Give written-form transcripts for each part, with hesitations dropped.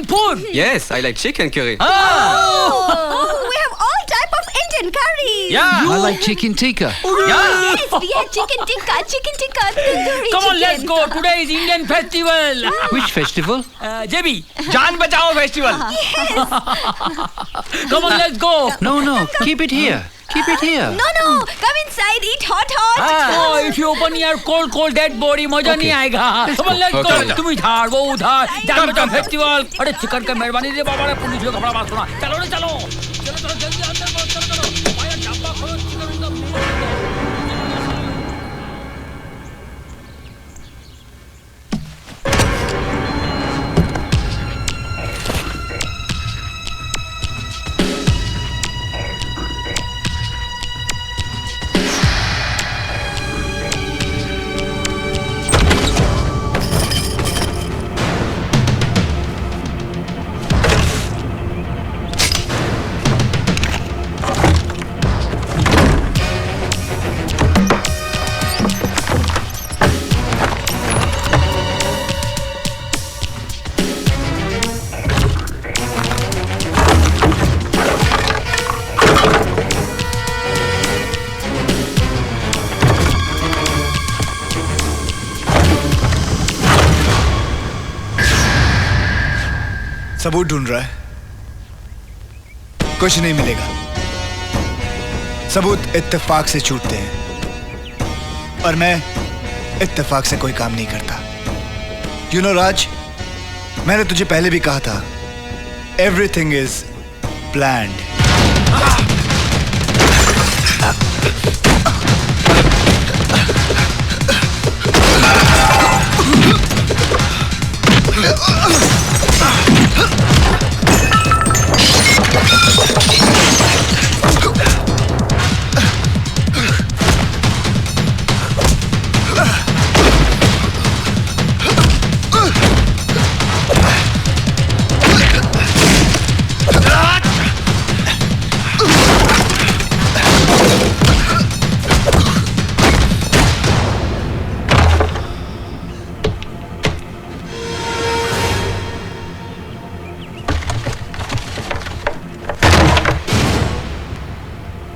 Indian food. Yes, I like chicken curry. Ah. We have all type of Indian curries. Yeah. I like chicken tikka. Yeah. Yes, we have chicken tikka, tandoori Come on, chicken. let's go. Today is Indian festival. Which festival? JB, Jaan Bachao festival. Come on, let's go. No, keep it here. Keep it here. No, come inside, eat hot. Oh, if you open your cold dead body, मजा नहीं आएगा. Come on, let's go. तुम इधर, वो उधर. जान बचाओ festival. अरे चिकन का मेहरबानी दे बाबा ने पुलिस को कपड़ा बात सुना. चलो जल्दी अंदर चलो. भाई डब्बा खोलो चिकन का. सबूत ढूंढ रहा है, कुछ नहीं मिलेगा. सबूत इत्तेफाक से छूटते हैं और मैं इत्तेफाक से कोई काम नहीं करता. यू नो राज, मैंने तुझे पहले भी कहा था, एवरीथिंग इज प्लान्ड.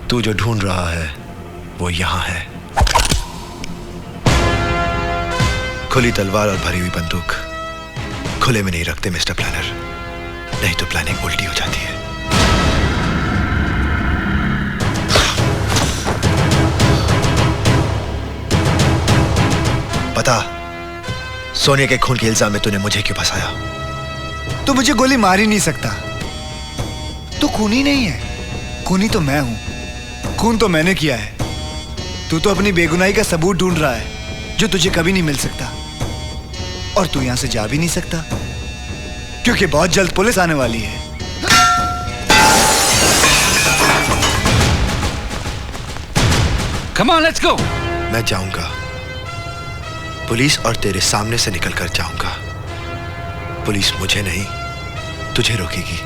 तू जो ढूंढ रहा है वो यहां है. खुली तलवार और भरी हुई बंदूक खुले में नहीं रखते मिस्टर प्लानर, नहीं तो प्लानिंग उल्टी हो जाती है. पता सोनिया के खून के इल्जाम में तूने मुझे क्यों फंसाया? तू मुझे गोली मार ही नहीं सकता. तू खूनी नहीं है, खूनी तो मैं हूं. खून तो मैंने किया है. तू तो अपनी बेगुनाही का सबूत ढूंढ रहा है जो तुझे कभी नहीं मिल सकता. और तू यहां से जा भी नहीं सकता क्योंकि बहुत जल्द पुलिस आने वाली है. Come on, let's go. मैं जाऊंगा, पुलिस और तेरे सामने से निकलकर जाऊंगा. पुलिस मुझे नहीं तुझे रोकेगी.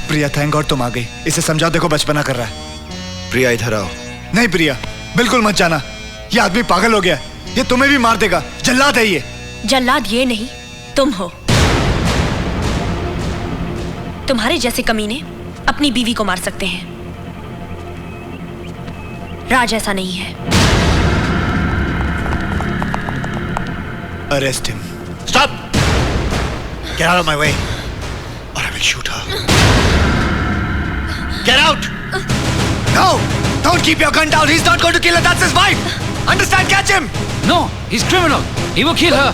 प्रिया, थैंक गॉड तुम आ गई. इसे समझाओ, देखो बचपना कर रहा है. प्रिया इधर आओ. नहीं प्रिया, बिल्कुल मत जाना. ये आदमी पागल हो गया. ये तुम्हें भी मार देगा. जल्लाद है ये. जल्लाद ये नहीं, तुम हो. तुम्हारे जैसे कमीने अपनी बीवी को मार सकते हैं. राज ऐसा नहीं है. Arrest him. Stop! Get out of my way, or I will shoot her. Get out! No! Don't keep your gun down. He's not going to kill her. That's his wife. Understand? Catch him. No, he's criminal. He will kill her.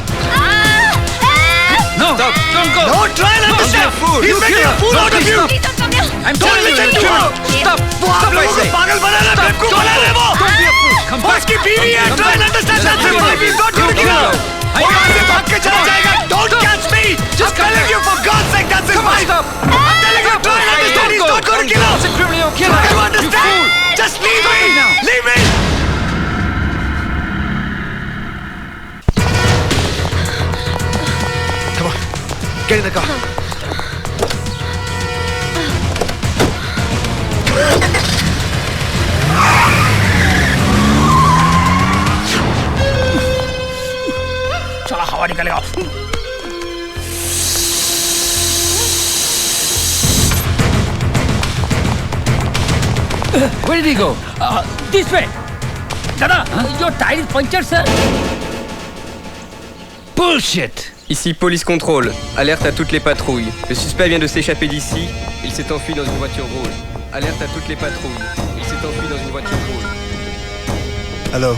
No, don't go. Don't try and understand. He's making a fool out of you. I'm Don't telling you, listen to criminal. her. Stop. वो आप Stop, I लोगों को say. पागल बना रहा है. बेवकूफ बना रहा है वो. Don't be a fool. Come वो back. उसकी बीवी है. Try and understand. That's his wife. He's not going to kill her. वो वहाँ से भाग के चला जाएगा. Don't catch me. I'm telling you, for God's sake, that's his wife. I'm telling you, try and understand. He's not going to kill her. He's a criminal killer. Try to You understand. fool. Just leave me. now. Leave me. Come on, get in the car. चला हवा निकलेगा. Where did he go? This way. Dada, your tire is punctured, sir. Bullshit! Ici police contrôle. Alerte à toutes les patrouilles. Le suspect vient de s'échapper d'ici. Il s'est enfui dans une voiture rouge. Alerte à toutes les patrouilles. Il s'est enfui dans une voiture rouge. Hello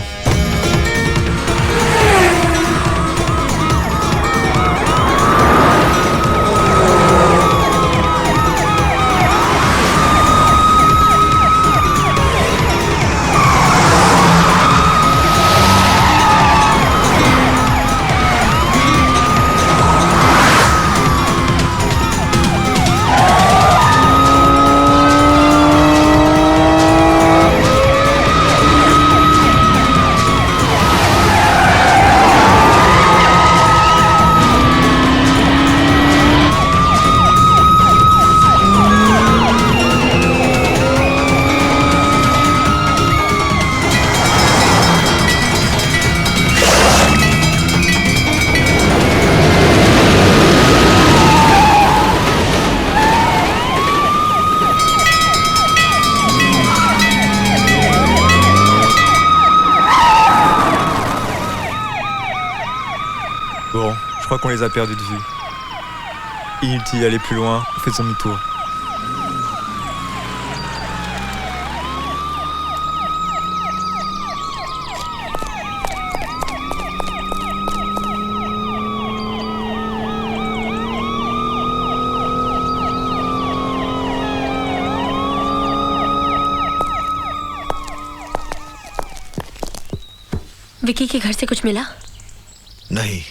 Bon, je crois qu'on les a perdus de vue. Inutile d'aller plus loin, faisons demi-tour. Vicky के घर से कुछ मिला? नहीं,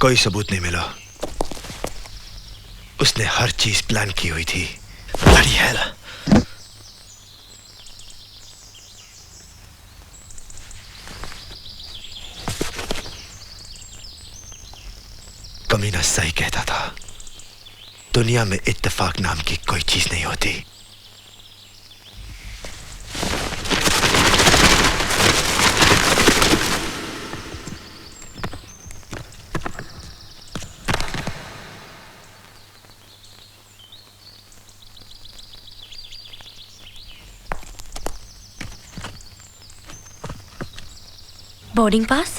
कोई सबूत नहीं मिला। उसने हर चीज प्लान की हुई थी। Bloody hell! कमीना सही कहता था, दुनिया में इत्तेफाक नाम की कोई चीज नहीं होती। Boarding pass?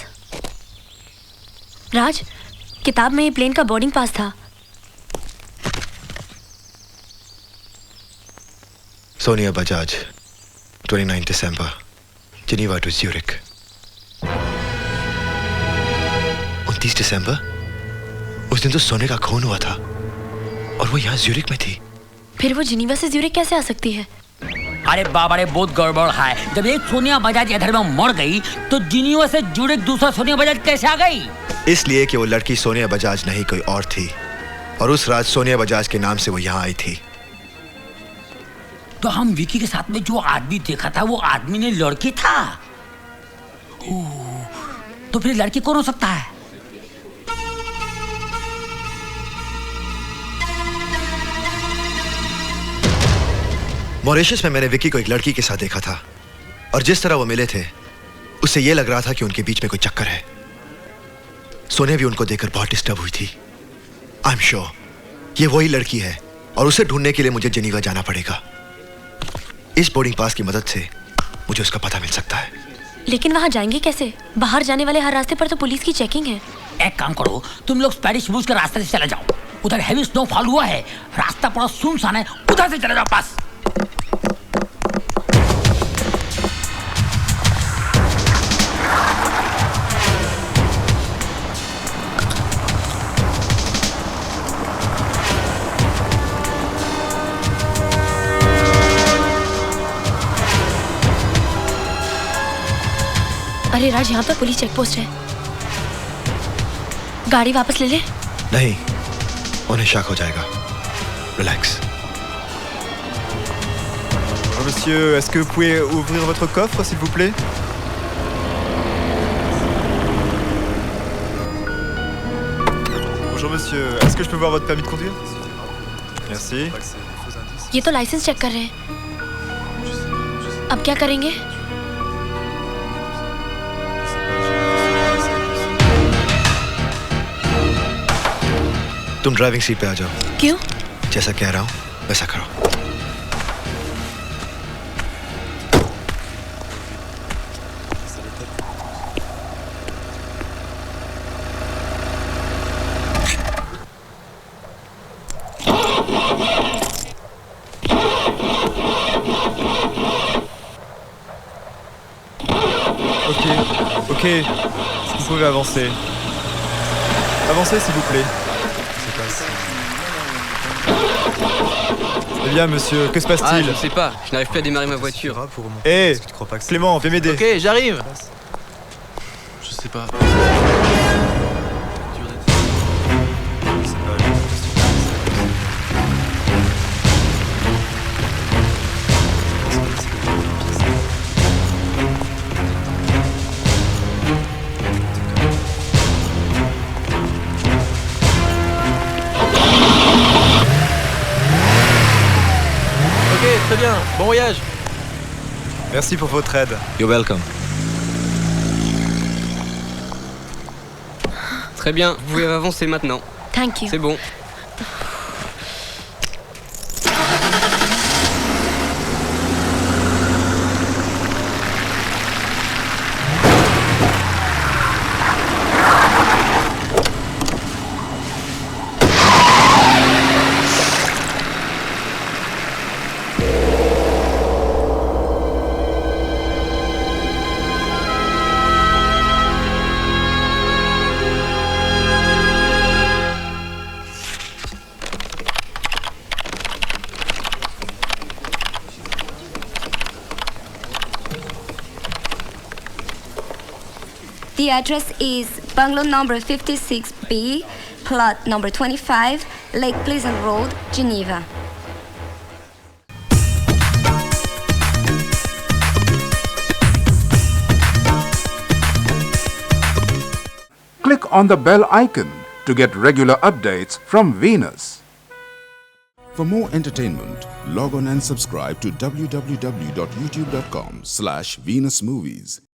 राज, किताब में ये प्लेन का बोर्डिंग पास था। सोनिया बजाज, 29 दिसंबर, जिनीवा टू ज्यूरिख। 29 दिसंबर? उस दिन तो सोने का खून हुआ था और वो यहाँ ज्यूरिख में थी। फिर वो जिनीवा से ज्यूरिख कैसे आ सकती है? अरे बाबा रे, बहुत गड़बड़ है। जब एक सोनिया बजाज इधर में मर गई तो जिनीवा से जुड़े दूसरा सोनिया बजाज कैसे आ गई? इसलिए कि वो लड़की सोनिया बजाज नहीं कोई और थी और उस रात सोनिया बजाज के नाम से वो यहाँ आई थी। तो हम विकी के साथ में जो आदमी देखा था वो आदमी ने लड़की था। तो फिर लड़की कौन हो सकता है? मॉरिशस में मैंने विकी को एक लड़की के साथ देखा था और जिस तरह वो मिले थे उससे ये लग रहा था कि उनके बीच में कोई चक्कर है। सोनिया भी उनको देखकर बहुत डिस्टर्ब हुई थी। आई एम श्योर ये वही लड़की है और उसे ढूंढने के लिए मुझे जिनीवा जाना पड़ेगा। इस बोर्डिंग पास की मदद से मुझे उसका पता मिल सकता है। लेकिन वहां जाएंगे कैसे? बाहर जाने वाले हर रास्ते पर तो पुलिस की चेकिंग है। एक काम करो, तुम लोग स्पैनिश ब्लूज के रास्ते से चले जाओ। उधर हेवी स्नोफॉल हुआ है, रास्ता बड़ा सुनसान है, उधर से चले जाओ पास। अरे राज, यहाँ पर पुलिस चेक पोस्ट है। गाड़ी वापस ले ले। नहीं, उन्हें शक हो जाएगा। Relax. Bonjour monsieur, est-ce que vous pouvez ouvrir votre coffre s'il vous plaît? Bonjour monsieur, est-ce que je peux voir votre permis de conduire? Merci. ये तो लाइसेंस चेक कर रहे हैं। अब क्या करेंगे? तुम ड्राइविंग सीट पे आ जाओ। क्यों? जैसा कह रहा हूँ वैसा करो। est-ce que vous pouvez avancer? Avancez s'il vous plaît. Eh bien monsieur, que se Ah, passe-t-il? je sais pas, je n'arrive plus à démarrer ma voiture. Eh, Clément, viens m'aider. Ok, j'arrive. Je sais pas. Ok, très bien. Bon voyage. Merci pour votre aide. You're welcome. Très bien, vous pouvez avancer maintenant. Thank you. C'est bon. The address is bungalow number 56B, plot number 25, Lake Pleasant Road, Geneva. Click on the bell icon to get regular updates from Venus. For more entertainment, log on and subscribe to www.youtube.com/Venus Movies.